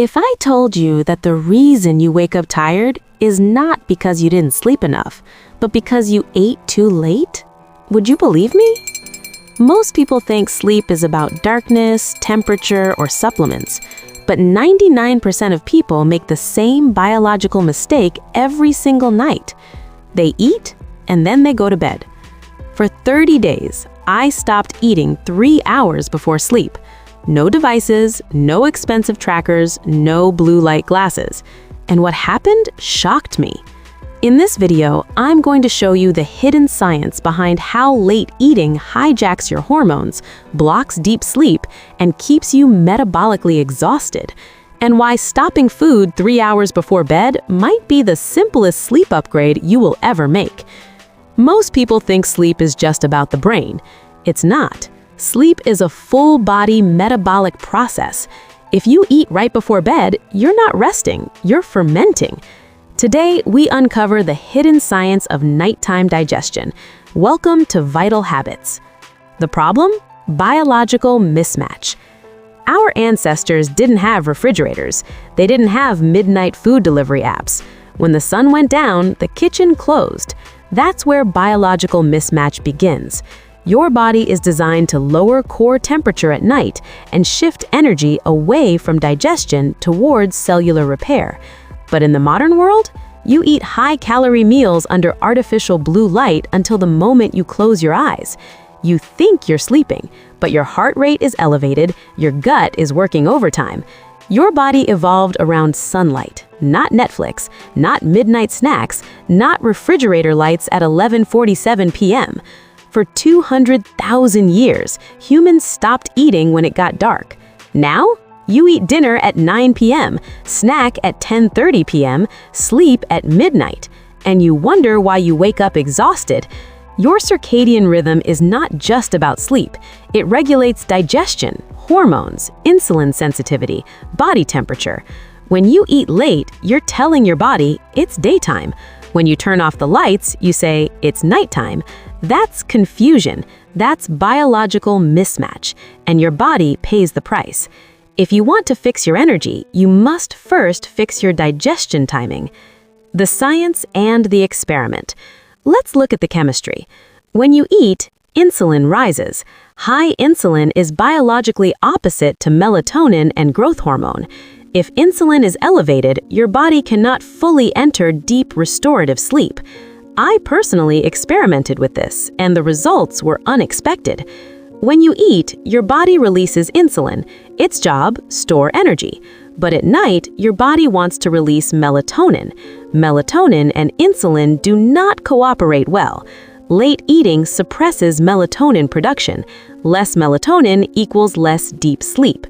If I told you that the reason you wake up tired is not because you didn't sleep enough, but because you ate too late, would you believe me? Most people think sleep is about darkness, temperature, or supplements, but 99% of people make the same biological mistake every single night. They eat, and then they go to bed. For 30 days, I stopped eating 3 hours before sleep. No devices, no expensive trackers, no blue light glasses. And what happened shocked me. In this video, I'm going to show you the hidden science behind how late eating hijacks your hormones, blocks deep sleep, and keeps you metabolically exhausted, and why stopping food 3 hours before bed might be the simplest sleep upgrade you will ever make. Most people think sleep is just about the brain. It's not. Sleep is a full-body metabolic process. If you eat right before bed, you're not resting, you're fermenting. Today, we uncover the hidden science of nighttime digestion. Welcome to Vital Habits. The problem? Biological mismatch. Our ancestors didn't have refrigerators. They didn't have midnight food delivery apps. When the sun went down, the kitchen closed. That's where biological mismatch begins. Your body is designed to lower core temperature at night and shift energy away from digestion towards cellular repair. But in the modern world, you eat high-calorie meals under artificial blue light until the moment you close your eyes. You think you're sleeping, but your heart rate is elevated, your gut is working overtime. Your body evolved around sunlight, not Netflix, not midnight snacks, not refrigerator lights at 11:47 p.m. For 200,000 years, humans stopped eating when it got dark. Now, you eat dinner at 9 p.m., snack at 10:30 p.m., sleep at midnight, and you wonder why you wake up exhausted. Your circadian rhythm is not just about sleep. It regulates digestion, hormones, insulin sensitivity, body temperature. When you eat late, you're telling your body it's daytime. When you turn off the lights, you say it's nighttime. That's confusion. That's biological mismatch, and your body pays the price. If you want to fix your energy, you must first fix your digestion timing. The science and the experiment. Let's look at the chemistry. When you eat, insulin rises. High insulin is biologically opposite to melatonin and growth hormone. If insulin is elevated, your body cannot fully enter deep restorative sleep. I personally experimented with this, and the results were unexpected. When you eat, your body releases insulin. Its job, store energy. But at night, your body wants to release melatonin. Melatonin and insulin do not cooperate well. Late eating suppresses melatonin production. Less melatonin equals less deep sleep.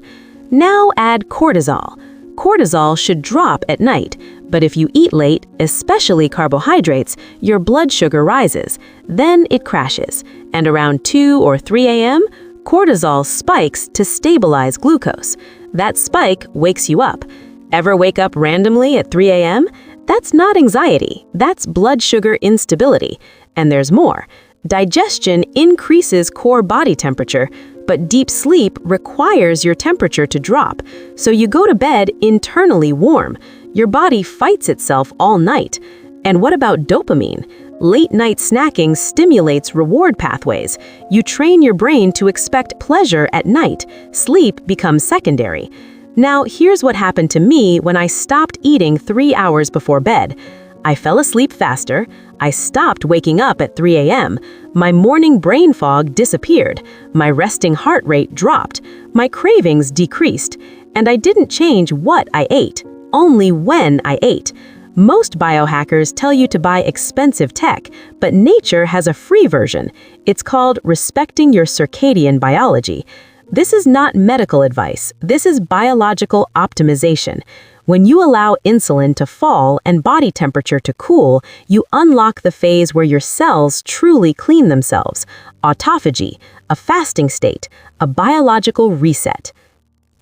Now add cortisol. Cortisol should drop at night, but if you eat late, especially carbohydrates, your blood sugar rises. Then it crashes, and around 2 or 3 a.m., cortisol spikes to stabilize glucose. That spike wakes you up. Ever wake up randomly at 3 a.m.? That's not anxiety, that's blood sugar instability. And there's more. Digestion increases core body temperature, but deep sleep requires your temperature to drop, so you go to bed internally warm. Your body fights itself all night. And what about dopamine? Late-night snacking stimulates reward pathways. You train your brain to expect pleasure at night. Sleep becomes secondary. Now, here's what happened to me when I stopped eating 3 hours before bed. I fell asleep faster. I stopped waking up at 3 a.m. My morning brain fog disappeared. My resting heart rate dropped. My cravings decreased. And I didn't change what I ate, only when I ate. Most biohackers tell you to buy expensive tech, but nature has a free version. It's called Respecting Your Circadian Biology. This is not medical advice. This is biological optimization. When you allow insulin to fall and body temperature to cool, you unlock the phase where your cells truly clean themselves. Autophagy, a fasting state, a biological reset.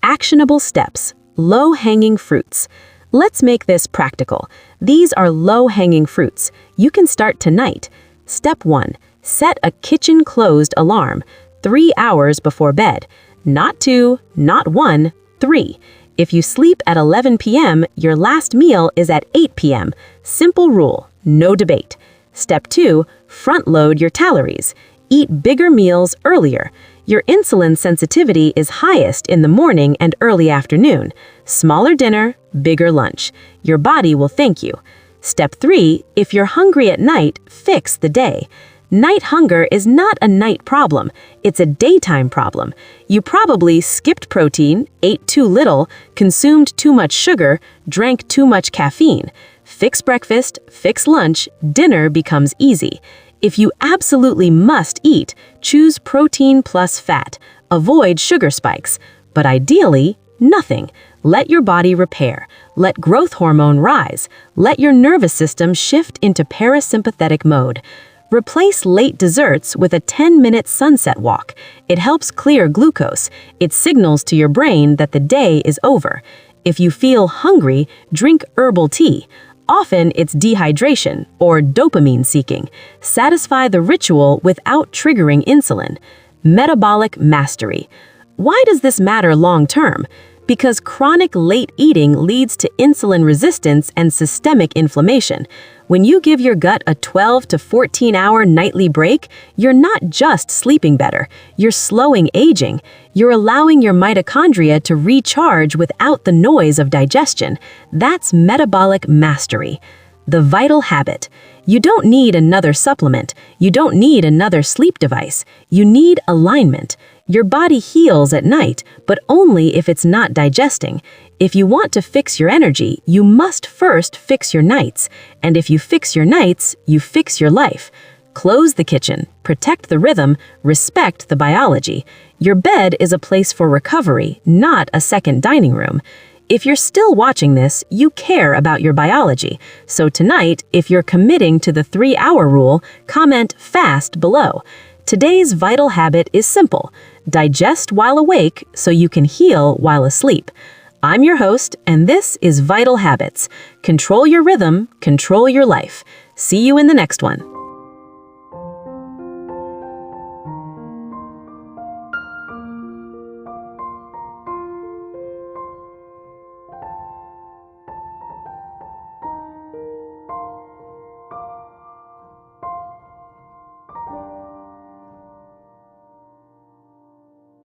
Actionable steps, low-hanging fruits. Let's make this practical. These are low-hanging fruits. You can start tonight. Step 1. Set a kitchen-closed alarm, 3 hours before bed. Not 2, not 1, 3. If you sleep at 11 p.m., your last meal is at 8 p.m. Simple rule, no debate. Step 2, front load your calories. Eat bigger meals earlier. Your insulin sensitivity is highest in the morning and early afternoon. Smaller dinner, bigger lunch. Your body will thank you. Step 3, if you're hungry at night, fix the day. Night hunger is not a night problem, it's a daytime problem. You probably skipped protein, ate too little, consumed too much sugar, drank too much caffeine. Fix breakfast, fix lunch, dinner becomes easy. If you absolutely must eat, choose protein plus fat. Avoid sugar spikes. But ideally, nothing. Let your body repair. Let growth hormone rise. Let your nervous system shift into parasympathetic mode. Replace late desserts with a 10-minute sunset walk. It helps clear glucose. It signals to your brain that the day is over. If you feel hungry, drink herbal tea. Often it's dehydration or dopamine seeking. Satisfy the ritual without triggering insulin. Metabolic mastery. Why does this matter long term? Because chronic late eating leads to insulin resistance and systemic inflammation. When you give your gut a 12 to 14-hour nightly break, you're not just sleeping better, you're slowing aging. You're allowing your mitochondria to recharge without the noise of digestion. That's metabolic mastery. The vital habit. You don't need another supplement. You don't need another sleep device. You need alignment. Your body heals at night, but only if it's not digesting. If you want to fix your energy, you must first fix your nights. And if you fix your nights, you fix your life. Close the kitchen, protect the rhythm, respect the biology. Your bed is a place for recovery, not a second dining room. If you're still watching this, you care about your biology. So tonight, if you're committing to the 3-hour rule, comment fast below. Today's vital habit is simple. Digest while awake so you can heal while asleep. I'm your host, and this is Vital Habits. Control your rhythm, control your life. See you in the next one.